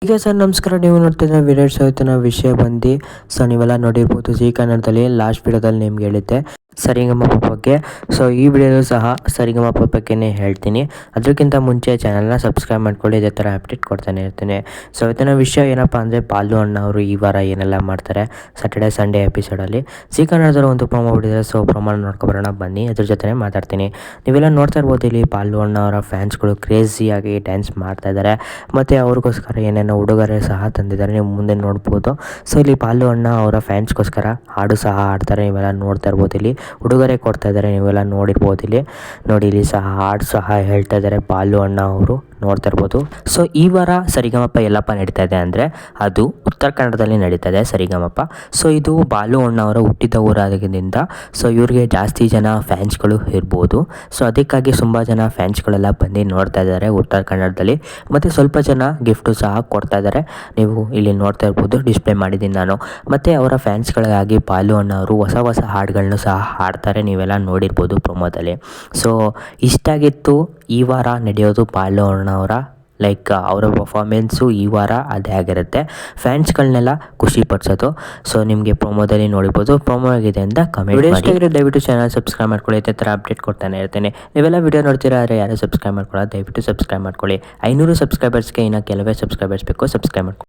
ಈಗ ಸರ್ ನಮಸ್ಕಾರ. ನೀವು ನೋಡ್ತಿದ್ರೆ ವಿರಾಟ್ ಸಹಿತನ ವಿಷಯ ಬಂದು ಸೊ ನೀವೆಲ್ಲ ನೋಡಿರ್ಬೋದು ಜಿ ಕನ್ನಡದಲ್ಲಿ ಲಾಸ್ಟ್ ವಿಡಿಯೋದಲ್ಲಿ ನಿಮ್ಗೆ ಹೇಳಿದ್ದೆ ಸರಿಗಮಪ ಬಗ್ಗೆ. ಸೊ ಈ ವಿಡಿಯೋದಲ್ಲೂ ಸಹ ಸರಿಗಮಪ ಬಗ್ಗೆನೇ ಹೇಳ್ತೀನಿ. ಅದಕ್ಕಿಂತ ಮುಂಚೆ ಚಾನಲ್ನ ಸಬ್ಸ್ಕ್ರೈಬ್ ಮಾಡ್ಕೊಳ್ಳಿ, ಇದೇ ಥರ ಅಪ್ಡೇಟ್ ಕೊಡ್ತಾನೆ ಇರ್ತೀನಿ. ಸೊ ಇವತ್ತಿನ ವಿಷಯ ಏನಪ್ಪ ಅಂದರೆ ಬಾಲು ಅಣ್ಣ ಅವರು ಈ ವಾರ ಏನೆಲ್ಲ ಮಾಡ್ತಾರೆ ಸ್ಯಾಟರ್ಡೆ ಸಂಡೇ ಎಪಿಸೋಡಲ್ಲಿ ಜಿ ಕನ್ನಡದಲ್ಲಿ ಒಂದು ಪ್ರೊಮೋ ಬಿಟ್ಟಿದ್ದಾರೆ. ಸೊ ಪ್ರೊಮೋನ ನೋಡ್ಕೊಬರೋಣ ಬನ್ನಿ, ಅದ್ರ ಜೊತೆ ಮಾತಾಡ್ತೀನಿ. ನೀವೆಲ್ಲ ನೋಡ್ತಾ ಇರ್ಬೋದು ಇಲ್ಲಿ ಬಾಲು ಅಣ್ಣ ಅವರ ಫ್ಯಾನ್ಸ್ಗಳು ಕ್ರೇಜಿಯಾಗಿ ಡ್ಯಾನ್ಸ್ ಮಾಡ್ತಾ ಇದ್ದಾರೆ ಮತ್ತು ಅವ್ರಿಗೋಸ್ಕರ ಏನೇನೋ ಉಡುಗೊರೆ ಸಹ ತಂದಿದ್ದಾರೆ, ನೀವು ಮುಂದೆ ನೋಡ್ಬೋದು. ಸೊ ಇಲ್ಲಿ ಬಾಲು ಅಣ್ಣ ಅವರ ಫ್ಯಾನ್ಸ್ಗೋಸ್ಕರ ಹಾಡು ಸಹ ಹಾಡ್ತಾರೆ, ನೀವೆಲ್ಲ ನೋಡ್ತಾ ಇರ್ಬೋದು. ಇಲ್ಲಿ ಉಡುಗೊರೆ ಕೊಡ್ತಾ ಇದ್ದಾರೆ, ನೀವೆಲ್ಲ ನೋಡಿರ್ಬೋದು. ಇಲ್ಲಿ ನೋಡಿ, ಇಲ್ಲಿ ಸಹ ಹಾಡು ಸಹ ಹೇಳ್ತಾ ಇದ್ದಾರೆ ಬಾಲು ಅಣ್ಣ ಅವರು, ನೋಡ್ತಾ ಇರ್ಬೋದು. ಸೊ ಈ ವಾರ ಸರಿಗಮಪ ಎಲ್ಲಪ್ಪ ನಡೀತಾ ಇದೆ ಅಂದರೆ ಅದು ಉತ್ತರ ಕನ್ನಡದಲ್ಲಿ ನಡೀತಾ ಇದೆ ಸರಿಗಮಪ. ಸೊ ಇದು ಬಾಲು ಅಣ್ಣ ಅವರ ಹುಟ್ಟಿದ ಊರಾಗಿದ್ದರಿಂದ ಸೊ ಇವ್ರಿಗೆ ಜಾಸ್ತಿ ಜನ ಫ್ಯಾನ್ಸ್ಗಳು ಇರ್ಬೋದು. ಸೊ ಅದಕ್ಕಾಗಿ ತುಂಬ ಜನ ಫ್ಯಾನ್ಸ್ಗಳೆಲ್ಲ ಬಂದು ನೋಡ್ತಾ ಇದ್ದಾರೆ ಉತ್ತರ ಕನ್ನಡದಲ್ಲಿ, ಮತ್ತು ಸ್ವಲ್ಪ ಜನ ಗಿಫ್ಟು ಸಹ ಕೊಡ್ತಾ ಇದ್ದಾರೆ, ನೀವು ಇಲ್ಲಿ ನೋಡ್ತಾ ಇರ್ಬೋದು, ಡಿಸ್ಪ್ಲೇ ಮಾಡಿದ್ದೀನಿ ನಾನು. ಮತ್ತು ಅವರ ಫ್ಯಾನ್ಸ್ಗಳಿಗಾಗಿ ಬಾಲು ಅಣ್ಣ ಅವರು ಹೊಸ ಹೊಸ ಹಾಡುಗಳನ್ನು ಸಹ ಹಾಡ್ತಾರೆ, ನೀವೆಲ್ಲ ನೋಡಿರ್ಬೋದು ಪ್ರೊಮೋದಲ್ಲಿ. ಸೊ ಇಷ್ಟಾಗಿತ್ತು ಈ ವಾರ ನಡೆಯೋದು ಬಾಲು ಅಣ್ಣ ಅವರ ಅವರ ಪರ್ಫಾರ್ಮೆನ್ಸು ಈ ವಾರ ಅದೇ ಆಗಿರುತ್ತೆ, ಫ್ಯಾನ್ಸ್ಗಳನ್ನೆಲ್ಲ ಖುಷಿ ಪಡಿಸೋದು. ಸೊ ನಿಮಗೆ ಪ್ರೊಮೋದಲ್ಲಿ ನೋಡಿರ್ಬೋದು, ಪ್ರೊಮೋ ಆಗಿದೆ ಅಂತ ಕಮೆಂಟ್ ಮಾಡಿ. ದಯವಿಟ್ಟು ಚಾನಲ್ ಸಬ್ಸ್ಕ್ರೈಬ್ ಮಾಡ್ಕೊಳ್ಳಿ, ಇದೇ ಥರ ಅಪ್ಡೇಟ್ ಕೊಡ್ತಾನೆ ಇರ್ತೀನಿ. ನೀವೆಲ್ಲ ವಿಡಿಯೋ ನೋಡ್ತೀರಾ ಆದರೆ ಯಾರು ಸಬ್ಸ್ಕ್ರೈಬ್ ಮಾಡ್ಕೊಳ್ಳೋ, ದಯವಿಟ್ಟು ಸಬ್ಸ್ಕ್ರೈಬ್ ಮಾಡ್ಕೊಳ್ಳಿ. 500 ಸಬ್ಸ್ಕ್ರೈಬರ್ಸ್ಗೆ ಇನ್ನು ಕೆಲವೇ ಸಬ್ಸ್ಕ್ರೈಬರ್ಸ್ ಬೇಕು, ಸಬ್ಸ್ಕ್ರೈಬ್ ಮಾಡ್ಕೊಳ್ಳಿ.